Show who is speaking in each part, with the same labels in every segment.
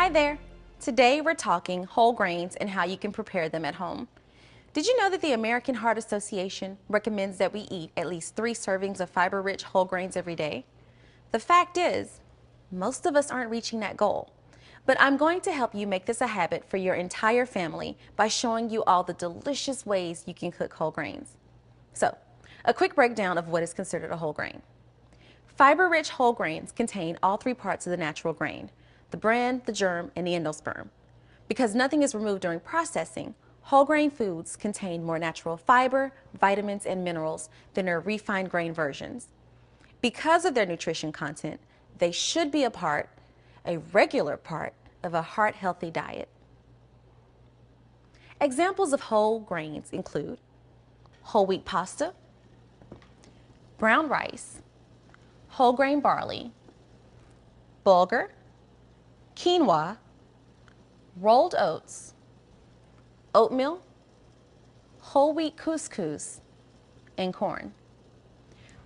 Speaker 1: Hi there! Today we're talking whole grains and how you can prepare them at home. Did you know that the American Heart Association recommends that we eat at least 3 servings of fiber-rich whole grains every day? The fact is, most of us aren't reaching that goal. But I'm going to help you make this a habit for your entire family by showing you all the delicious ways you can cook whole grains. So, a quick breakdown of what is considered a whole grain. Fiber-rich whole grains contain all 3 parts of the natural grain: the bran, the germ, and the endosperm. Because nothing is removed during processing, whole grain foods contain more natural fiber, vitamins, and minerals than their refined grain versions. Because of their nutrition content, they should be a regular part of a heart-healthy diet. Examples of whole grains include whole wheat pasta, brown rice, whole grain barley, bulgur, quinoa, rolled oats, oatmeal, whole wheat couscous, and corn.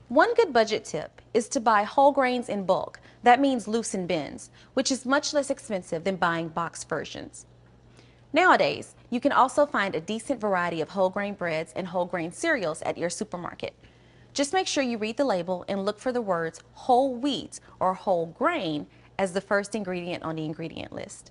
Speaker 1: One good budget tip is to buy whole grains in bulk. That means loose in bins, which is much less expensive than buying boxed versions. Nowadays, you can also find a decent variety of whole grain breads and whole grain cereals at your supermarket. Just make sure you read the label and look for the words whole wheat or whole grain as the first ingredient on the ingredient list.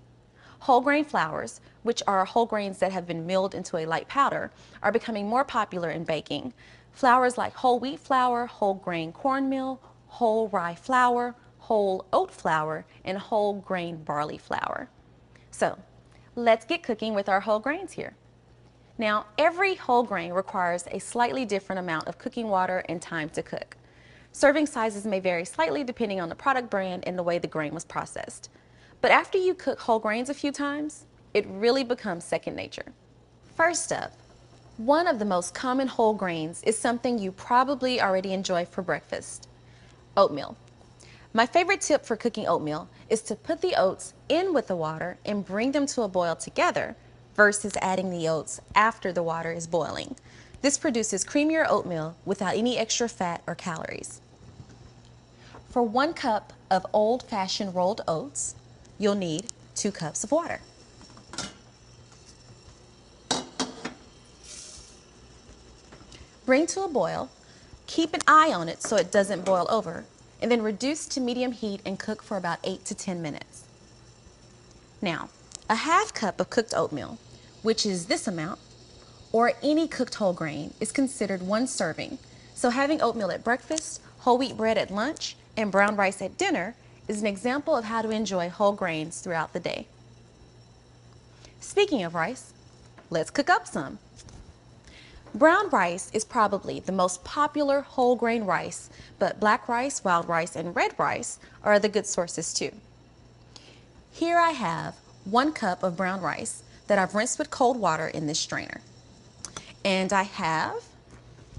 Speaker 1: Whole grain flours, which are whole grains that have been milled into a light powder, are becoming more popular in baking. Flours like whole wheat flour, whole grain cornmeal, whole rye flour, whole oat flour, and whole grain barley flour. So, let's get cooking with our whole grains here. Now, every whole grain requires a slightly different amount of cooking water and time to cook. Serving sizes may vary slightly depending on the product brand and the way the grain was processed. But after you cook whole grains a few times, it really becomes second nature. First up, one of the most common whole grains is something you probably already enjoy for breakfast: oatmeal. My favorite tip for cooking oatmeal is to put the oats in with the water and bring them to a boil together versus adding the oats after the water is boiling. This produces creamier oatmeal without any extra fat or calories. For 1 cup of old-fashioned rolled oats, you'll need 2 cups of water. Bring to a boil, keep an eye on it so it doesn't boil over, and then reduce to medium heat and cook for about 8 to 10 minutes. Now, a half cup of cooked oatmeal, which is this amount, or any cooked whole grain, is considered 1 serving. So having oatmeal at breakfast, whole wheat bread at lunch, and brown rice at dinner is an example of how to enjoy whole grains throughout the day. Speaking of rice, let's cook up some. Brown rice is probably the most popular whole grain rice, but black rice, wild rice, and red rice are the good sources too. Here I have 1 cup of brown rice that I've rinsed with cold water in this strainer. And I have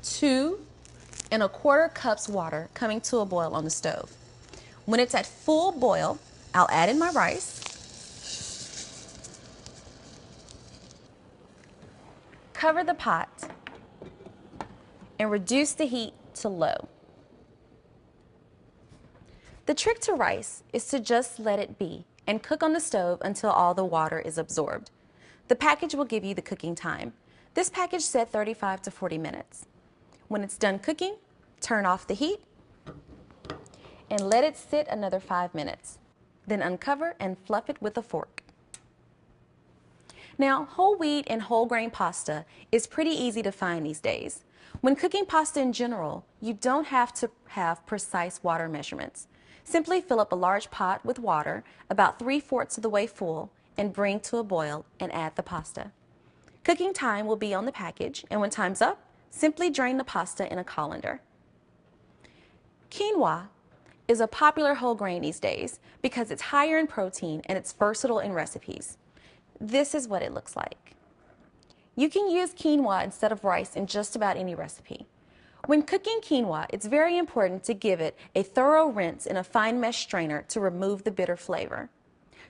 Speaker 1: 2¼ cups water coming to a boil on the stove. When it's at full boil, I'll add in my rice, cover the pot, and reduce the heat to low. The trick to rice is to just let it be and cook on the stove until all the water is absorbed. The package will give you the cooking time. This package said 35 to 40 minutes. When it's done cooking, turn off the heat and let it sit another 5 minutes. Then uncover and fluff it with a fork. Now, whole wheat and whole grain pasta is pretty easy to find these days. When cooking pasta in general, you don't have to have precise water measurements. Simply fill up a large pot with water about 3/4 of the way full and bring to a boil and add the pasta. Cooking time will be on the package, and when time's up, simply drain the pasta in a colander. Quinoa is a popular whole grain these days because it's higher in protein and it's versatile in recipes. This is what it looks like. You can use quinoa instead of rice in just about any recipe. When cooking quinoa, it's very important to give it a thorough rinse in a fine mesh strainer to remove the bitter flavor.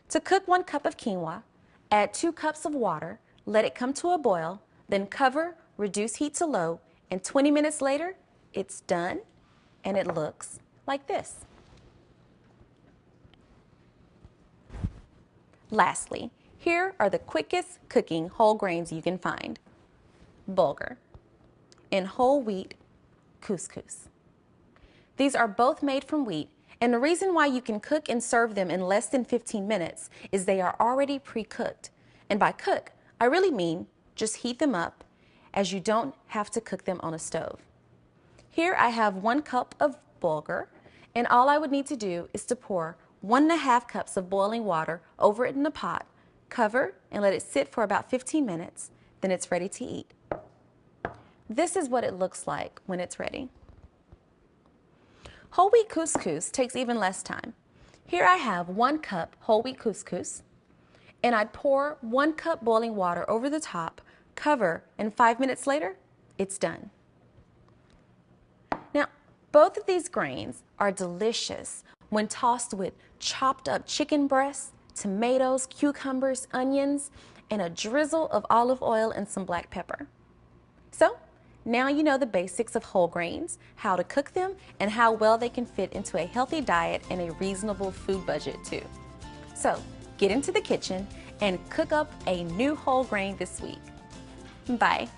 Speaker 1: To cook 1 cup of quinoa, add 2 cups of water, let it come to a boil, then cover, reduce heat to low, and 20 minutes later, it's done, and it looks like this. Lastly, here are the quickest cooking whole grains you can find: bulgur and whole wheat couscous. These are both made from wheat, and the reason why you can cook and serve them in less than 15 minutes is they are already pre-cooked. And by cook, I really mean just heat them up, as you don't have to cook them on a stove. Here I have 1 cup of bulgur, and all I would need to do is to pour 1.5 cups of boiling water over it in a pot, cover, and let it sit for about 15 minutes. Then it's ready to eat. This is what it looks like when it's ready. Whole wheat couscous takes even less time. Here I have 1 cup whole wheat couscous, and I'd pour 1 cup boiling water over the top, cover, and 5 minutes later, it's done. Now, both of these grains are delicious when tossed with chopped up chicken breasts, tomatoes, cucumbers, onions, and a drizzle of olive oil and some black pepper. So, now you know the basics of whole grains, how to cook them, and how well they can fit into a healthy diet and a reasonable food budget too. So, get into the kitchen and cook up a new whole grain this week. Bye.